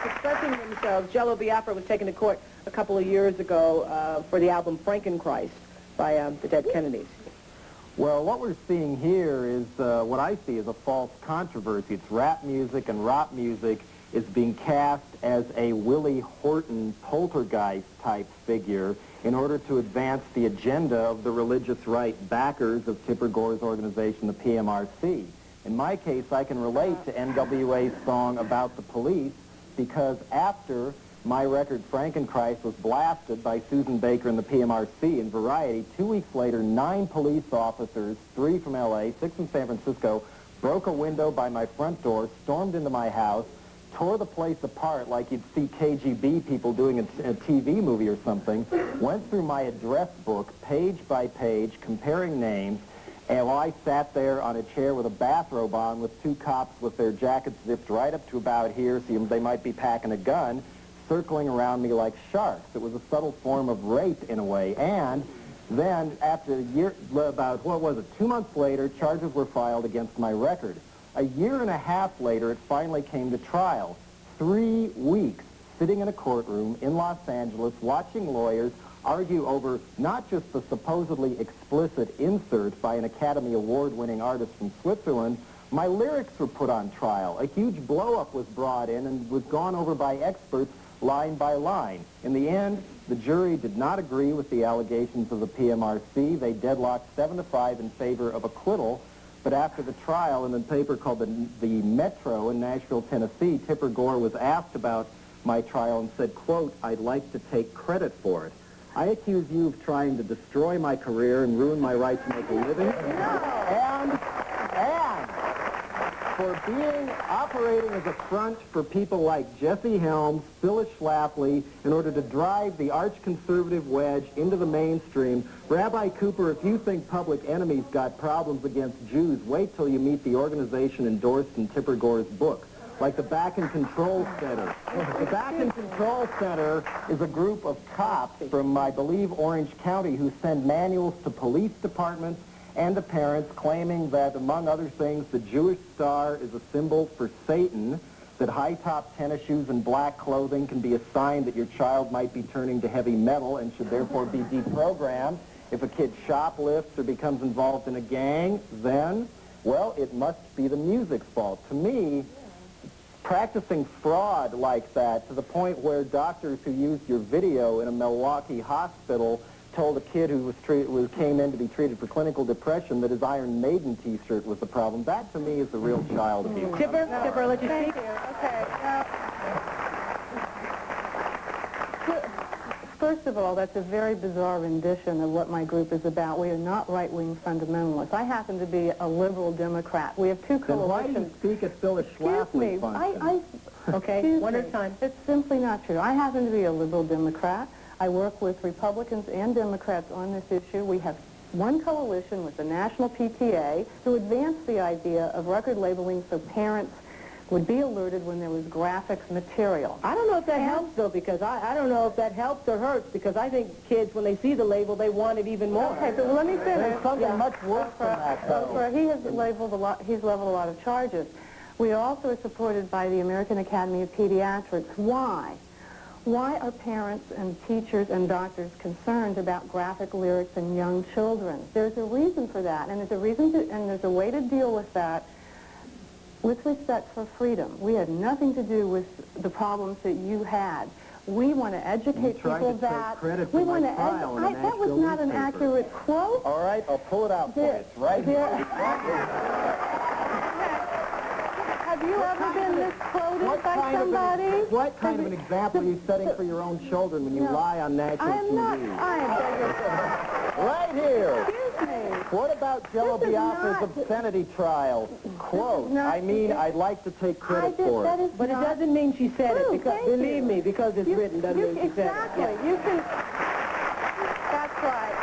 expressing themselves. Jello Biafra was taken to court a couple of years ago for the album Frankenchrist by the dead Kennedys. Well, what we're seeing here is what I see as a false controversy. It's rap music, and rock music is being cast as a Willie Horton poltergeist-type figure in order to advance the agenda of the religious right backers of Tipper Gore's organization, the PMRC. In my case, I can relate to NWA's song About the Police because after my record, Frankenchrist, was blasted by Susan Baker and the PMRC in Variety, 2 weeks later, 9 police officers, 3 from L.A., 6 from San Francisco, broke a window by my front door, stormed into my house, tore the place apart like you'd see KGB people doing a TV movie or something, went through my address book, page by page, comparing names, and while I sat there on a chair with a bathrobe on with 2 cops with their jackets zipped right up to about here so they might be packing a gun, circling around me like sharks. It was a subtle form of rape in a way. And then after a year, about, 2 months later, charges were filed against my record. A year and a half later, it finally came to trial. 3 weeks sitting in a courtroom in Los Angeles, watching lawyers argue over not just the supposedly explicit insert by an Academy Award-winning artist from Switzerland. My lyrics were put on trial. A huge blow-up was brought in and was gone over by experts line by line. In the end, the jury did not agree with the allegations of the PMRC. They deadlocked 7-5 in favor of acquittal. But after the trial, in a paper called the Metro in Nashville, Tennessee, Tipper Gore was asked about my trial and said, quote, "I'd like to take credit for it. I accuse you of trying to destroy my career and ruin my right to make a living. And for operating as a front for people like Jesse Helms, Phyllis Schlafly, in order to drive the arch-conservative wedge into the mainstream. Rabbi Cooper, if you think Public Enemy's got problems against Jews, wait till you meet the organization endorsed in Tipper Gore's book, like the Back and Control Center. The Back and Control Center is a group of cops from, I believe, Orange County who send manuals to police departments and to parents claiming that, among other things, the Jewish star is a symbol for Satan, that high-top tennis shoes and black clothing can be a sign that your child might be turning to heavy metal and should therefore be deprogrammed. If a kid shoplifts or becomes involved in a gang, then, well, it must be the music's fault. To me, practicing fraud like that to the point where doctors who used your video in a Milwaukee hospital told a kid who came in to be treated for clinical depression that his Iron Maiden T-shirt was the problem. That, to me, is the real child abuse. Tipper, let you speak. Okay. First of all, that's a very bizarre rendition of what my group is about. We are not right-wing fundamentalists. I happen to be a liberal Democrat. We have 2 coalitions. Then why do you speak at Phyllis Schlafly function? Okay, one at a time. It's simply not true. I happen to be a liberal Democrat. I work with Republicans and Democrats on this issue. We have 1 coalition with the National PTA to advance the idea of record labeling so parents would be alerted when there was graphic material. I don't know if that helps, though, because I don't know if that helps or hurts, because I think kids, when they see the label, they want it even more. Okay, so let me finish. There's something much worse than that, though. Oprah, he has leveled a lot of charges. We also are supported by the American Academy of Pediatrics. Why? Why are parents and teachers and doctors concerned about graphic lyrics in young children? There's a reason for that, and there's a way to deal with that with respect for freedom. We had nothing to do with the problems that you had. We want to educate people that we want to educate. That was not an accurate quote. All right, I'll pull it out for you. It's right here. Have you ever been misquoted by somebody? What kind of an example are you setting for your own children when you lie on national TV? I am not. I am right here. Excuse me. What about Jello Biafra's obscenity trial? Quote, I mean, I'd like to take credit for it. But it doesn't mean she said it, because, believe me, because it's written doesn't mean she said it. Exactly. You can, that's right.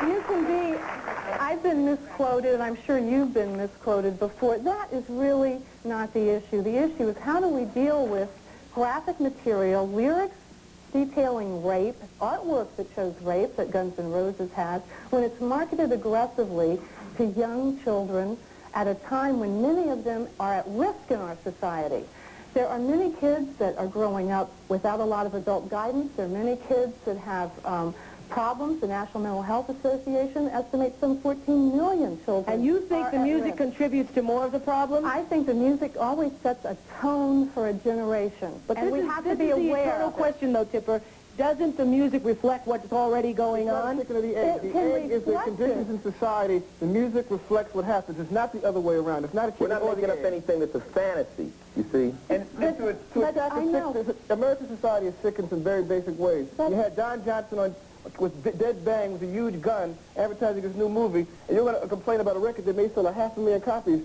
You can be, I've been misquoted, and I'm sure you've been misquoted before. That is really not the issue. The issue is how do we deal with graphic material, lyrics detailing rape, artwork that shows rape that Guns N' Roses has, when it's marketed aggressively to young children at a time when many of them are at risk in our society. There are many kids that are growing up without a lot of adult guidance. There are many kids that have problems. The National Mental Health Association estimates some 14 million children. And you think the music risk. Contributes to more of the problem? I think the music always sets a tone for a generation. But and we have to be aware the eternal of it. question, though, Tipper. Doesn't the music reflect what's already going on? The egg is the conditions in society. The music reflects what happens. It's not the other way around. It's not a We're not making up anything that's a fantasy, you see. And to attack American society is sick in some very basic ways. You had Don Johnson with Dead Bang with a huge gun advertising his new movie, and you're going to complain about a record that may sell 500,000 copies.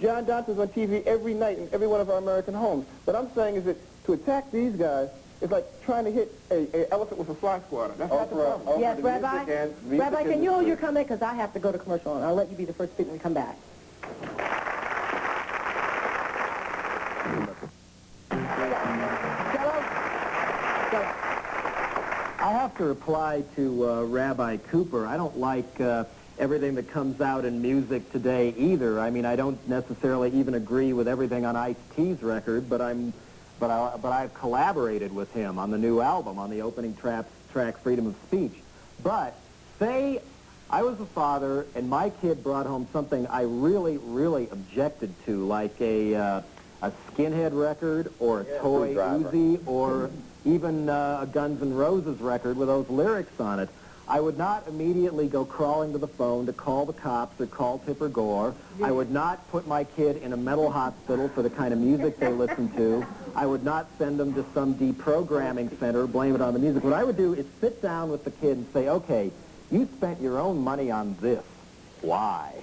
John Johnson's on TV every night in every one of our American homes. What I'm saying is that to attack these guys is like trying to hit an elephant with a fly swatter. That's not the problem. Yes, Rabbi. Rabbi, can you hold your comment? Because I have to go to commercial, and I'll let you be the first speaker when we come back. I have to reply to Rabbi Cooper. I don't like everything that comes out in music today either. I mean, I don't necessarily even agree with everything on Ice-T's record, but I've collaborated with him on the new album, on the opening track, Freedom of Speech. But say I was a father and my kid brought home something I really, really objected to, like a Skinhead record or a Toy Uzi or even a Guns N' Roses record with those lyrics on it. I would not immediately go crawling to the phone to call the cops or call Tipper Gore. I would not put my kid in a mental hospital for the kind of music they listen to. I would not send them to some deprogramming center, blame it on the music. What I would do is sit down with the kid and say, okay, you spent your own money on this. Why?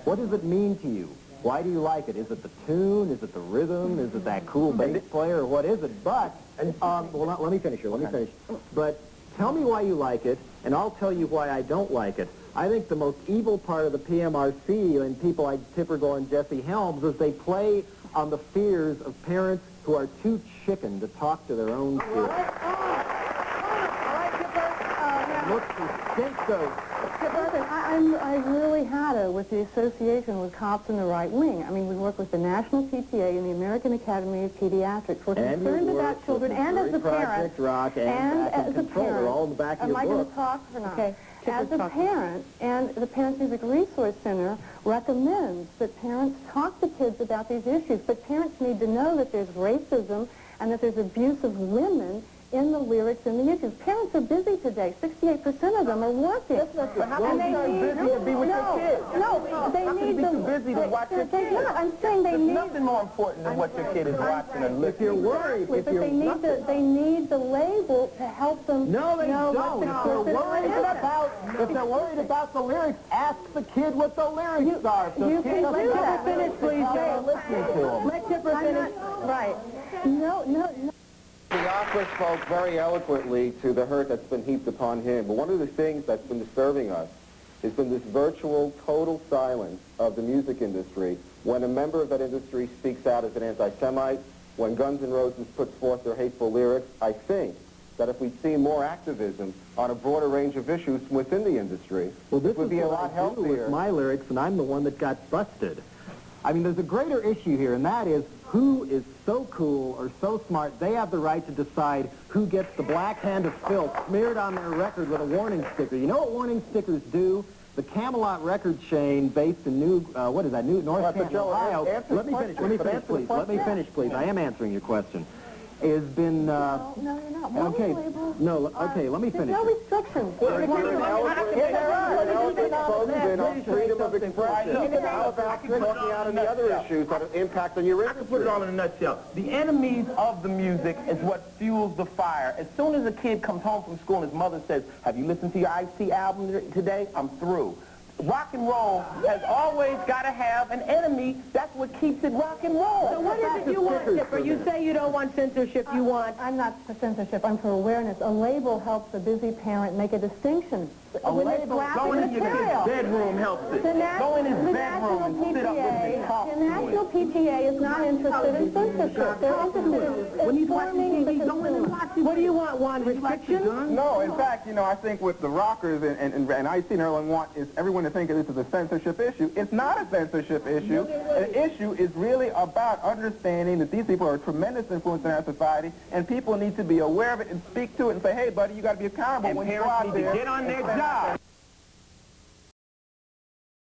What does it mean to you? Why do you like it? Is it the tune? Is it the rhythm? Is it that cool bass player? What is it? But, well, let me finish here. Let me finish. But tell me why you like it, and I'll tell you why I don't like it. I think the most evil part of the PMRC and people like Tipper Gore and Jesse Helms is they play on the fears of parents who are too chicken to talk to their own kids. All right, Tipper. Look for scapegoats. Listen, I really had it with the association with cops in the right wing. I mean, we work with the National PTA and the American Academy of Pediatrics. We're concerned about children, and as a parent, Rock and as a parent. They're all in the back of your book. Am I going to talk or not? Okay. As a parent, and the Parents Music Resource Center recommends that parents talk to kids about these issues, but parents need to know that there's racism and that there's abuse of women in the lyrics and the issues. Parents are busy today. 68% of them are working. How they need busy to be with their kids? No, they need to be too busy to watch their kids. No, I'm saying they need... There's nothing more important than what your kid is watching and listening. If you're worried, but they need the label to help them No, they know don't. what the If they're worried about the lyrics, ask the kid what the lyrics are. So you can do that. Finish, please, Joe. Listening to them. Let Tipper finish. Right. No. The opera spoke very eloquently to the hurt that's been heaped upon him. But one of the things that's been disturbing us has been this virtual, total silence of the music industry when a member of that industry speaks out as an anti-Semite, when Guns N' Roses puts forth their hateful lyrics. I think that if we'd see more activism on a broader range of issues within the industry, well, this would be a lot healthier. With my lyrics, and I'm the one that got busted. I mean, there's a greater issue here, and that is who is so cool or so smart they have the right to decide who gets the black hand of filth smeared on their record with a warning sticker. You know what warning stickers do? The Camelot record chain based in North Canton, Ohio. Let me finish, please. I am answering your question. Has been... No, you're not. Okay, let me finish. There's no restrictions. Freedom of expression. How about talking out on the other issues that impact on your industry? I can put it all in a nutshell. The enemies of the music is what fuels the fire. As soon as a kid comes home from school and his mother says, have you listened to your Ice-T album today? I'm through. Rock and roll has always got to have an enemy. That's what keeps it rock and roll. So what is it you want, Tipper? You say you don't want censorship. You want... I'm not for censorship. I'm for awareness. A label helps a busy parent make a distinction. A label going in your kid's bedroom helps it. Go in his bedroom and sit up with him and talk to national PTA is not interested in censorship. They're interested in informing the consumer. What do you want, Juan? Restrictions? No, in fact, you know, I think what the rockers and I see and everyone want is everyone to think that this is a censorship issue. It's not a censorship issue. The issue is really about understanding that these people are a tremendous influence in our society, and people need to be aware of it and speak to it and say, hey, buddy, you got to be accountable when you go out there. Get on their job.